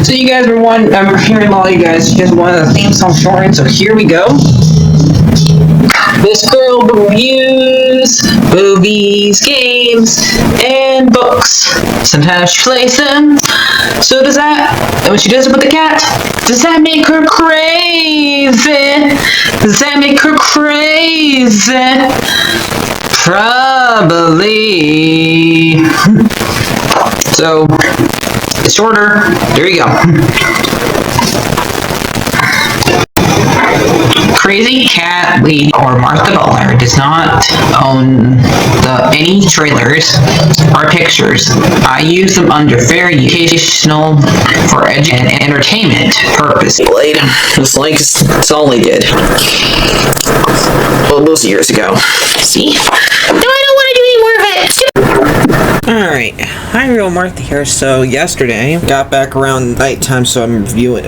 So you guys were I'm hearing a lot of you guys wanted the theme song shortened, so here we go. This girl reviews movies, games, and books. Sometimes she plays them. So does that, and when she does it with the cat, does that make her crazy? Does that make her crazy? Probably. So, it's shorter. There you go. CrazyCatLady or Martha Butler does not own any trailers or pictures. I use them under fair educational for and entertainment purpose. It's like it's all they did. Well, those years ago. See? No, I don't want to do any more of it. Alright, hi, Real Martha here. So yesterday, got back around nighttime, so I'm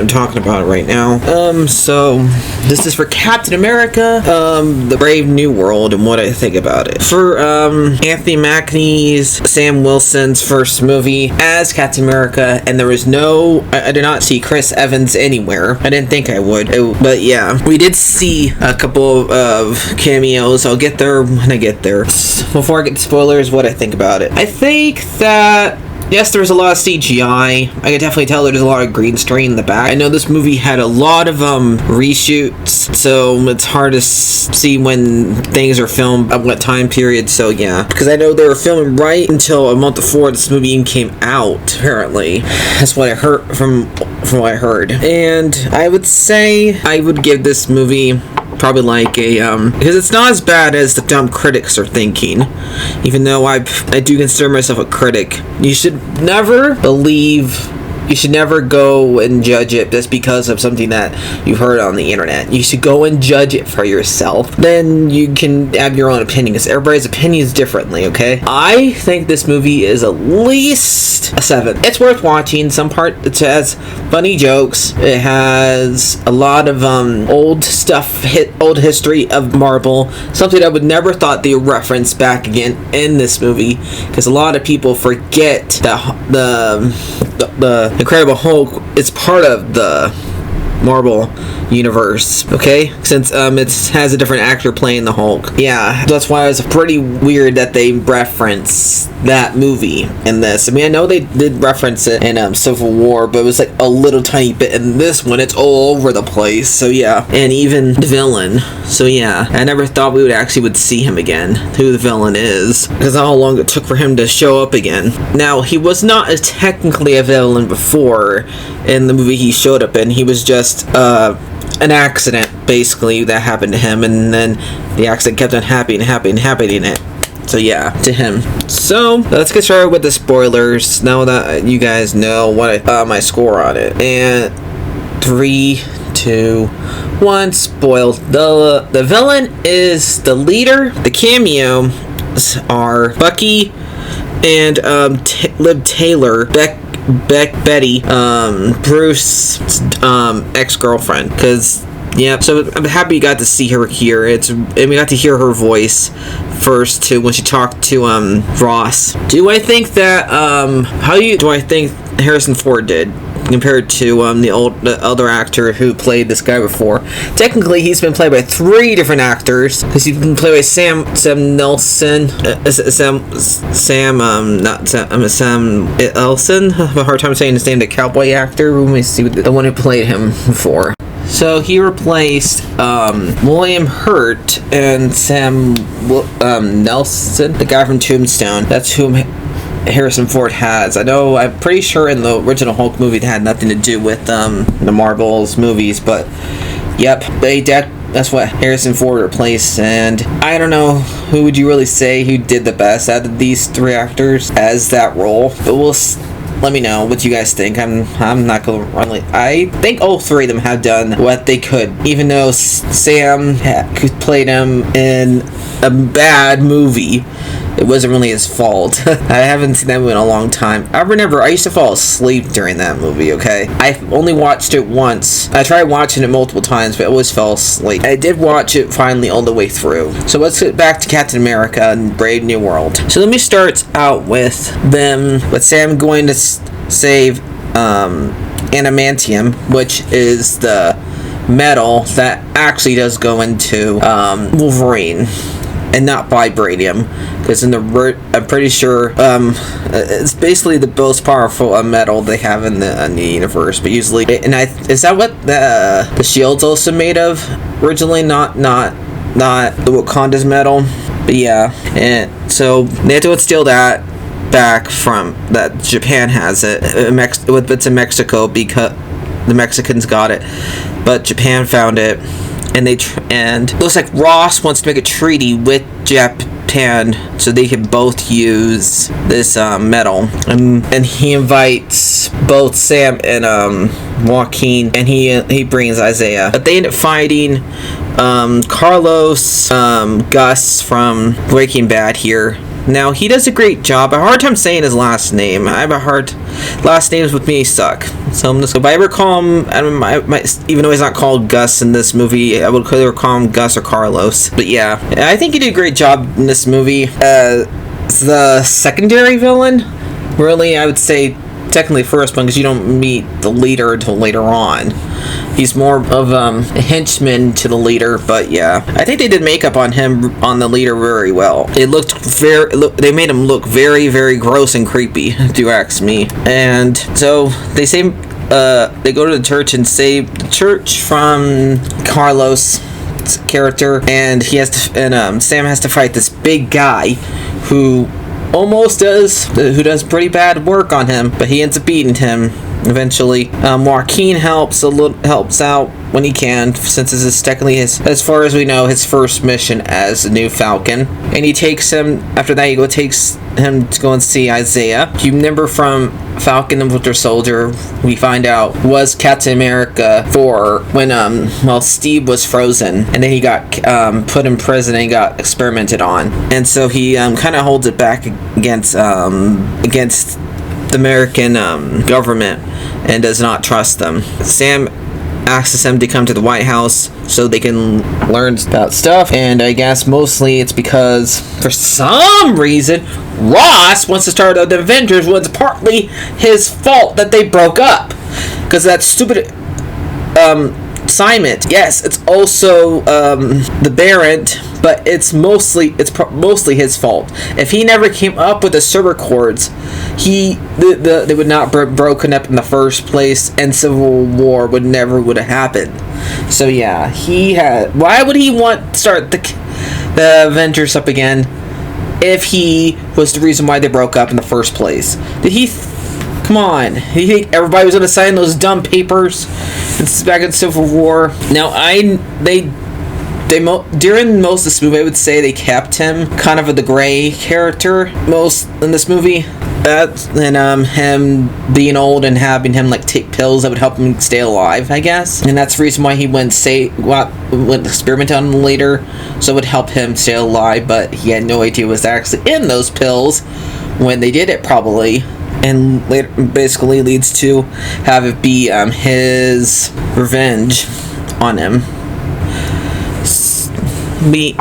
talking about it right now. So this is for Captain America, The Brave New World, and what I think about it. For Anthony Mackie's, Sam Wilson's first movie as Captain America, and there was I did not see Chris Evans anywhere. I didn't think I would, but yeah, we did see a couple of cameos. I'll get there when I get there. Before I get to spoilers, what I think about it. I think that, yes, there's a lot of CGI. I can definitely tell there's a lot of green screen in the back. I know this movie had a lot of reshoots, so it's hard to see when things are filmed at what time period, so yeah. Because I know they were filming right until a month before this movie came out, apparently. That's what I heard from what I heard. And I would say I would give this movie probably like a because it's not as bad as the dumb critics are thinking, even though I do consider myself a critic. You should never go and judge it just because of something that you've heard on the internet. You should go and judge it for yourself. Then you can have your own opinion, because everybody's opinion is differently, okay? I think this movie is at least a 7. It's worth watching. Some part, it has funny jokes. It has a lot of old stuff, old history of Marvel. Something I would never thought they would reference back again in this movie, because a lot of people forget that the Incredible Hulk is part of the Marvel universe, okay? Since it has a different actor playing the Hulk. Yeah, that's why it was pretty weird that they reference that movie in this. I mean, I know they did reference it in Civil War, but it was like a little tiny bit. In this one, it's all over the place. So yeah, and even the villain. So yeah, I never thought we would see him again, who the villain is, because how long it took for him to show up again. Now, he was not technically a villain before in the movie he showed up in. He was just an accident, basically, that happened to him, and then the accident kept on happening it. So yeah, to him. So let's get started with the spoilers. Now that you guys know what my score on it, and 3, 2, 1. Spoiled. The villain is the leader. The cameos are Bucky and Liv Taylor, Betty, Bruce's ex-girlfriend. Because yeah, so I'm happy you got to see her here. And we got to hear her voice first too when she talked to Ross. Do I think that do I think Harrison Ford did compared to the other actor who played this guy before? Technically, he's been played by 3 different actors, because he's been played by Sam Nelson, Sam Elson. I have a hard time saying his name. The cowboy actor. Let me see the one who played him before. So he replaced William Hurt and Sam Nelson, the guy from Tombstone. That's whom Harrison Ford has. I'm pretty sure in the original Hulk movie it had nothing to do with the Marvel's movies, but yep, that's what Harrison Ford replaced. And I don't know who would you really say who did the best out of these 3 actors as that role, but let me know what you guys think. I'm not gonna really. I think all 3 of them have done what they could, even though Sam played him in a bad movie. It wasn't really his fault. I haven't seen that movie in a long time. I used to fall asleep during that movie, okay? I only watched it once. I tried watching it multiple times, but I always fell asleep. I did watch it finally all the way through. So let's get back to Captain America and Brave New World. So let me start out with Sam going to save adamantium, which is the metal that actually does go into Wolverine, and not vibranium, because I'm pretty sure it's basically the most powerful metal they have in the universe. But usually, is that what the shield's also made of originally? Not the Wakanda's metal, but yeah. And so they have to steal that back from that. Japan has it. It's in Mexico because the Mexicans got it, but Japan found it, and and it looks like Ross wants to make a treaty with Japan so they can both use this metal, and he invites both Sam and Joaquin, and he brings Isaiah, but they end up fighting Carlos, Gus from Breaking Bad here. Now, he does a great job. I have a hard time saying his last name. Last names with me suck. So I'm just going to, if I ever call him, even though he's not called Gus in this movie, I would either call him Gus or Carlos. But yeah, I think he did a great job in this movie. The secondary villain, really, I would say technically first one, because you don't meet the leader until later on. He's more of a henchman to the leader, but yeah, I think they did makeup on the leader very well. They made him look very, very gross and creepy, if you ask me. And so they they go to the church and save the church from Carlos' character, and Sam has to fight this big guy who does pretty bad work on him, but he ends up beating him eventually. Joaquin helps out when he can, since this is technically as far as we know, his first mission as a new Falcon. And he takes him, after that takes him to go and see Isaiah. You remember from Falcon and Winter Soldier, we find out was Captain America for when Steve was frozen, and then he got put in prison and he got experimented on, and so he kind of holds it back against the American government and does not trust them. Sam asks him to come to the White House so they can learn about stuff, and I guess mostly it's because for some reason Ross wants to start the Avengers when it's partly his fault that they broke up, because that stupid assignment. Yes, it's also the Baron, but it's mostly his fault. If he never came up with the server cords, they would not broken up in the first place, and Civil War would have happened. So yeah, why would he want to start the Avengers up again if he was the reason why they broke up in the first place? Come on, you think everybody was going to sign those dumb papers back in Civil War? Now, during most of this movie, I would say they kept him kind of the gray character most in this movie. And him being old and having him take pills that would help him stay alive, I guess. And that's the reason why he went experiment on him later, so it would help him stay alive. But he had no idea what was actually in those pills when they did it, probably. And later basically leads to have it be his revenge on him.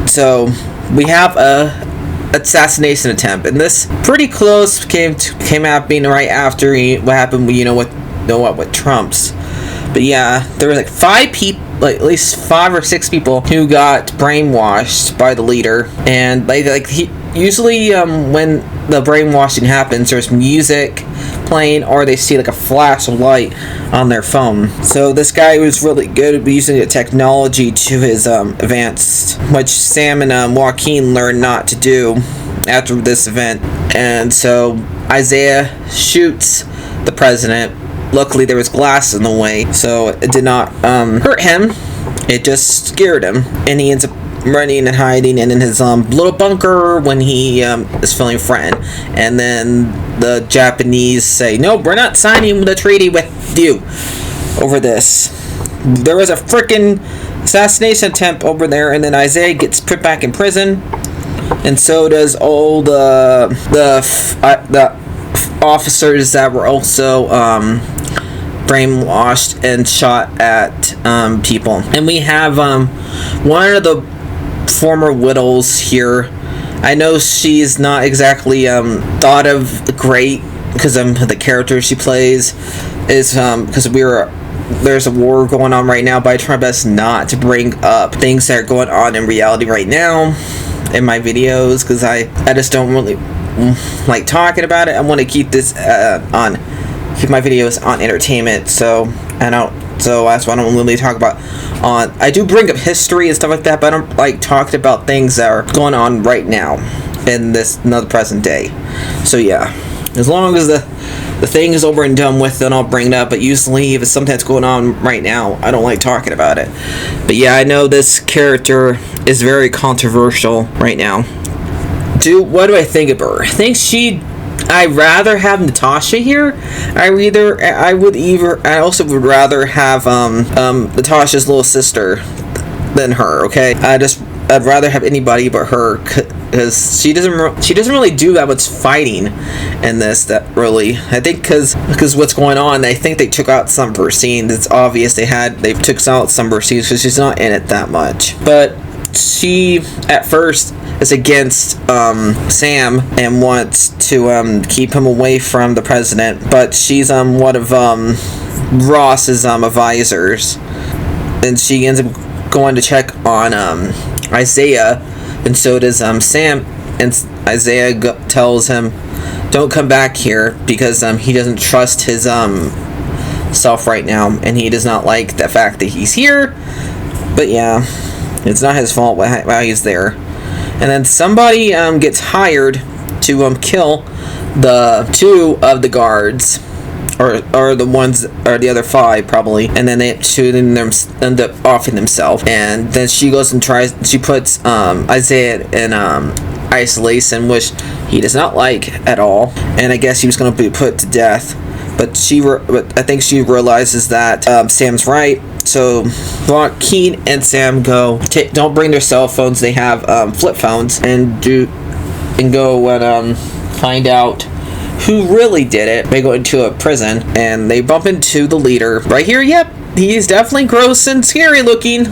So we have a assassination attempt, and this pretty close came out being right after what happened with Trump's. But yeah, there was 5 people, at least 5 or 6 people who got brainwashed by the leader, and usually when the brainwashing happens, there's music playing, or they see a flash of light on their phone. So this guy was really good at using the technology to his advanced, which Sam and Joaquin learned not to do after this event. And so Isaiah shoots the president. Luckily there was glass in the way, so it did not hurt him. It just scared him, and he ends up running and hiding in his little bunker when he is feeling threatened. And then the Japanese say, "No, we're not signing the treaty with you over this." There was a freaking assassination attempt over there, and then Isaiah gets put back in prison, and so does all the officers that were also brainwashed and shot at people. And we have one of the former widows here. I know she's not exactly thought of great because of the character she plays, is because there's a war going on right now, but I try my best not to bring up things that are going on in reality right now in my videos, because I just don't really like talking about it. I want to keep this keep my videos on entertainment, so that's why I don't really talk about I do bring up history and stuff like that, but I don't like talking about things that are going on right now in this another present day. So yeah, as long as the thing is over and done with, then I'll bring it up. But usually if it's something that's going on right now, I don't like talking about it. But yeah, I know this character is very controversial right now. What do I think of her? I think I'd rather have Natasha here. I also would rather have Natasha's little sister than her. Okay, I'd rather have anybody but her, because she doesn't really do that much fighting in this. That really, I think because what's going on, I think they took out some of her scenes. It's obvious they took out some of her scenes because she's not in it that much. But she at first is against Sam and wants to keep him away from the president, but she's one of Ross's advisors, and she ends up going to check on Isaiah, and so does Sam, and Isaiah tells him, don't come back here, because he doesn't trust his self right now, and he does not like the fact that he's here. But yeah, it's not his fault while he's there. And then somebody gets hired to kill the 2 of the guards, or the ones, or the other 5 probably, and then they end up offing themselves. And then she goes and she puts Isaiah in isolation, which he does not like at all, and I guess he was going to be put to death. But I think she realizes that Sam's right. So Joaquin and Sam don't bring their cell phones. They have flip phones, and go and find out who really did it. They go into a prison, and they bump into the leader right here. Yep, he's definitely gross and scary looking.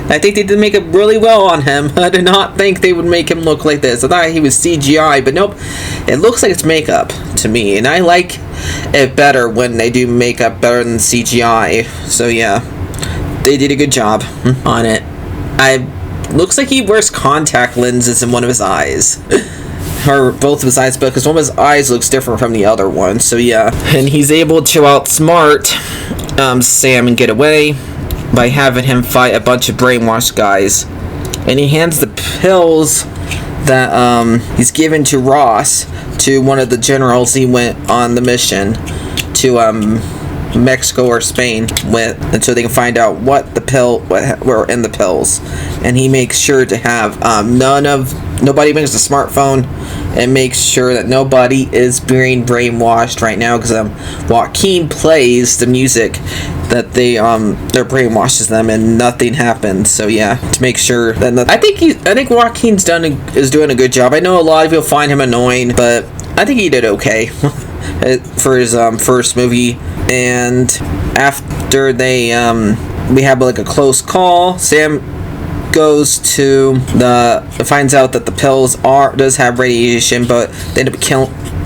I think they did make it really well on him. I did not think they would make him look like this. I thought he was CGI, but nope. It looks like it's makeup to me, and I like it better when they do makeup better than CGI. So yeah, they did a good job on it. Looks like he wears contact lenses in one of his eyes. Or both of his eyes, because one of his eyes looks different from the other one. So yeah, and he's able to outsmart Sam and get away by having him fight a bunch of brainwashed guys. And he hands the pills that he's given to Ross to one of the generals he went on the mission to Mexico or Spain with, and so they can find out what were in the pills. And he makes sure to have nobody brings a smartphone, and makes sure that nobody is being brainwashed right now, because Joaquin plays the music that they're brainwashes them, and nothing happens. So yeah, to make sure that I think Joaquin's is doing a good job. I know a lot of people find him annoying, but I think he did okay for his first movie. And after we have like a close call, Sam finds out that the pills does have radiation, but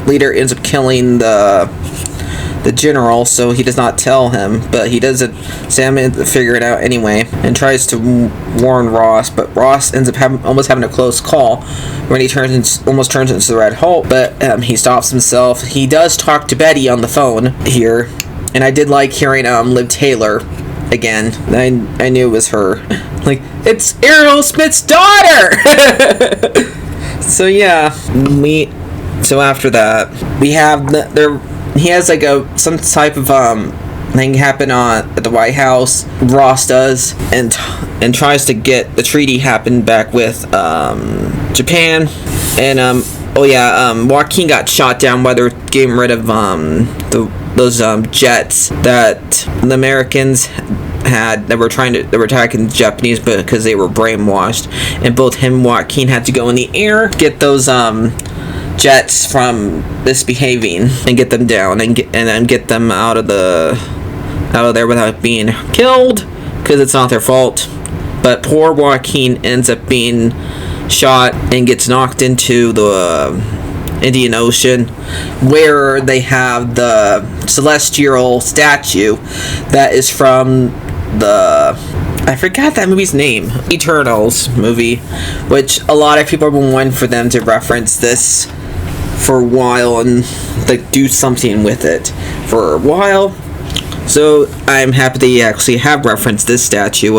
leader ends up killing the general, so he does not tell him, but Sam ends up figuring it out anyway, and tries to warn Ross, but Ross ends up almost having a close call when he almost turns into the Red Hulk, but he stops himself. He does talk to Betty on the phone here, and I did like hearing Liv Taylor again. I knew it was her. Like, it's Errol Smith's daughter! So yeah, so after that, we have he has like some type of thing happen at the White House. Ross does, and tries to get the treaty happen back with Japan. And Joaquin got shot down while they're getting rid of those jets that the Americans had that were attacking the Japanese, but because they were brainwashed, and both him and Joaquin had to go in the air, get those jets from misbehaving, and get them down, and get them out of there without being killed, because it's not their fault. But poor Joaquin ends up being shot and gets knocked into the Indian Ocean, where they have the celestial statue that is from the, I forgot that movie's name, Eternals movie, which a lot of people have been wanting for them to reference this for a while and like do something with it for a while. So I'm happy they actually have referenced this statue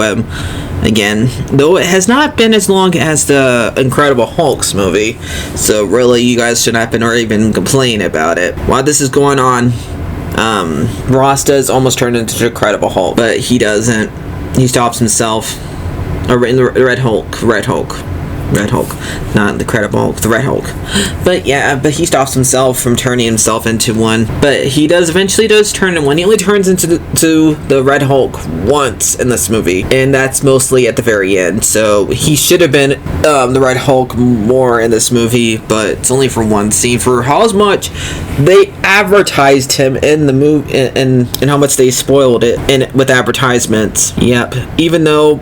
again, though it has not been as long as the Incredible Hulk's movie. So really, you guys should not been or even complaining about it. While this is going on, Ross does almost turn into the Incredible Hulk, but he doesn't. He stops himself. Or in the Red Hulk, not the Incredible Hulk, the Red Hulk. But yeah, but he stops himself from turning himself into one. But he eventually does turn into one. He only turns into the Red Hulk once in this movie, and that's mostly at the very end. So he should have been the Red Hulk more in this movie, but it's only for one scene. For how much they advertised him in the movie, and how much they spoiled it with advertisements. Yep, even though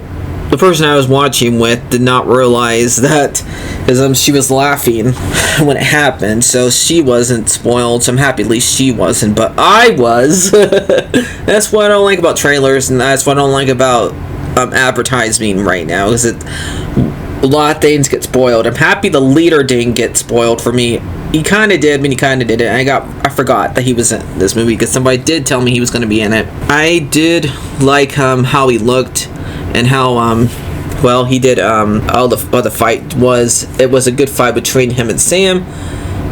the person I was watching with did not realize that, because she was laughing when it happened, so she wasn't spoiled. So I'm happy at least she wasn't, but I was. That's what I don't like about trailers, and that's what I don't like about advertising right now, because a lot of things get spoiled. I'm happy the leader didn't get spoiled for me. He kind of did, but he kind of didn't. I forgot that he was in this movie because somebody did tell me he was going to be in it. I did like how he looked. And how well he did all the fight was. It was a good fight between him and Sam.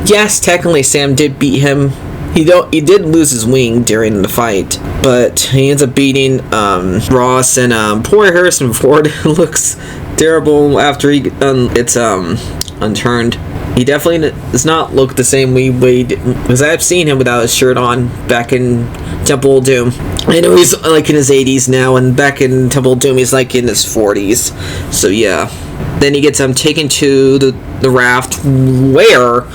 Yes, technically Sam did beat him. He did lose his wing during the fight, but he ends up beating Ross, and poor Harrison Ford looks terrible after it's unturned. He definitely does not look the same way because I've seen him without his shirt on back in Temple of Doom. I know he's like in his 80s now, and back in Temple of Doom he's like in his 40s. So yeah. Then he gets taken to the raft where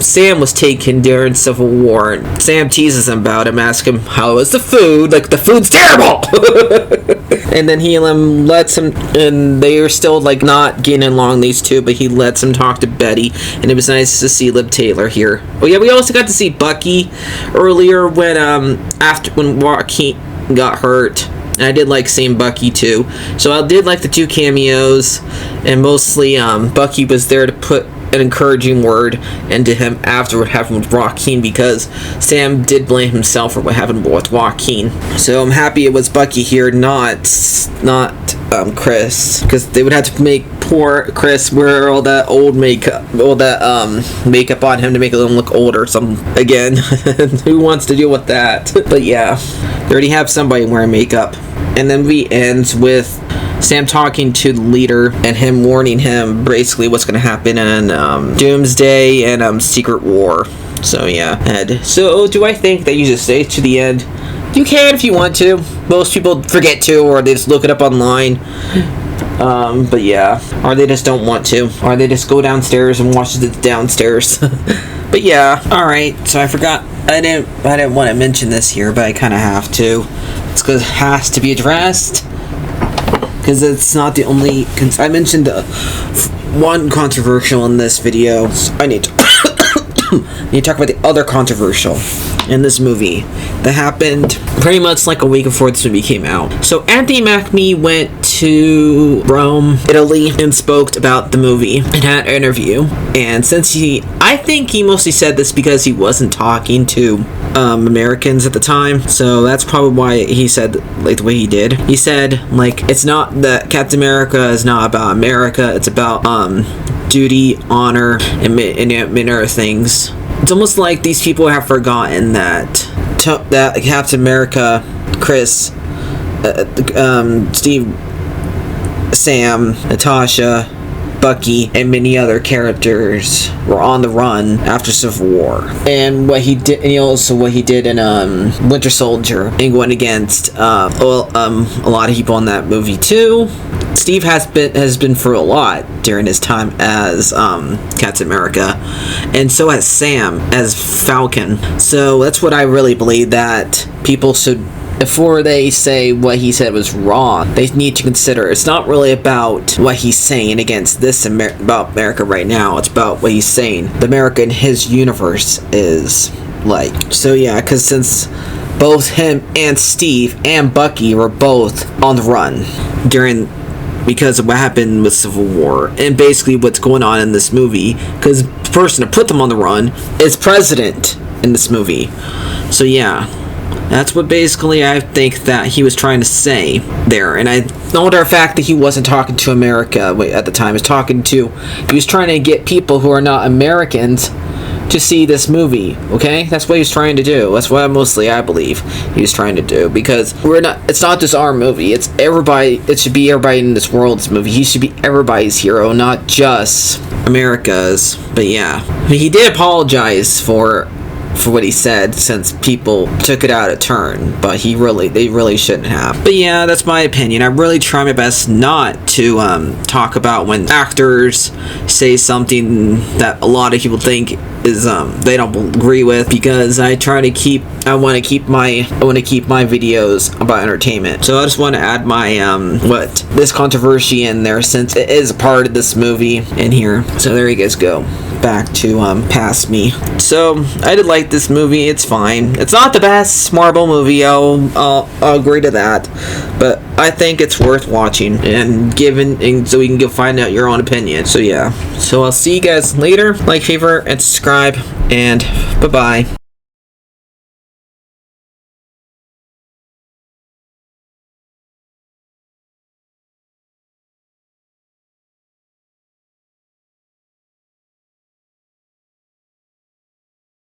Sam was taken during Civil War. And Sam teases him about him, asks him how was the food, like the food's terrible. And then he lets him, and they are still like not getting along, these two, but he lets him talk to Betty, and it was nice to see Liv Taylor here. Oh yeah, we also got to see Bucky earlier when Joaquin got hurt. And I did like seeing Bucky too. So I did like the two cameos, and mostly Bucky was there to put an encouraging word into him after what happened with Joaquin, because Sam did blame himself for what happened with Joaquin. So I'm happy it was Bucky here, not Chris, because they would have to make poor Chris wear all that old makeup, makeup on him to make him look older. Again, who wants to deal with that? But yeah, they already have somebody wearing makeup. And then we ends with Sam talking to the leader and him warning him basically what's going to happen in Doomsday and Secret War. So yeah, Ed. So do I think that you just stay to the end? You can if you want to. Most people forget to, or they just look it up online. But yeah, or they just don't want to, or they just go downstairs and watch it downstairs. But yeah, all right. So I forgot. I didn't want to mention this here, but I kind of have to. It's because it has to be addressed. Because it's not the only. I mentioned one controversial in this video. So I need to talk about the other controversial in this movie that happened pretty much like a week before this movie came out. So Anthony Mackie went to Rome, Italy, and spoke about the movie and had an interview. And since I think he mostly said this because he wasn't talking to Americans at the time, so that's probably why he said like the way he did. He said like it's not that Captain America is not about America, it's about duty, honor, and many other things. It's almost like these people have forgotten that Captain America, Chris, Steve, Sam, Natasha, Bucky, and many other characters were on the run after Civil War. And what he did, and also what he did in Winter Soldier, and going against a lot of people in that movie too. Steve has been through a lot during his time as Captain America, and so has Sam as Falcon. So that's what I really believe, that people should, before they say what he said was wrong, they need to consider it's not really about what he's saying against about America right now. It's about what he's saying. The America in his universe is like. So yeah, because since both him and Steve and Bucky were both on the run because of what happened with Civil War, and basically what's going on in this movie, because the person that put them on the run is President in this movie. So yeah, that's what basically I think that he was trying to say there. And I know the fact that he wasn't talking to America at the time. He was trying to get people who are not Americans to see this movie, okay? That's what he's trying to do. That's what I believe he was trying to do, because it's not just our movie, it's everybody. It should be everybody in this world's movie. He should be everybody's hero, not just America's. But yeah, he did apologize for what he said, since people took it out of turn, but they really shouldn't have. But yeah, that's my opinion. I really try my best not to talk about when actors say something that a lot of people think is they don't agree with, because I want to keep my videos about entertainment. So I just want to add my this controversy in there, since it is a part of this movie in here. So there you guys go. Back to past me. So I did like this movie. It's fine. It's not the best Marvel movie. I'll agree to that, but I think it's worth watching and so we can go find out your own opinion. So yeah. So I'll see you guys later. Like, favorite, and subscribe, and bye bye.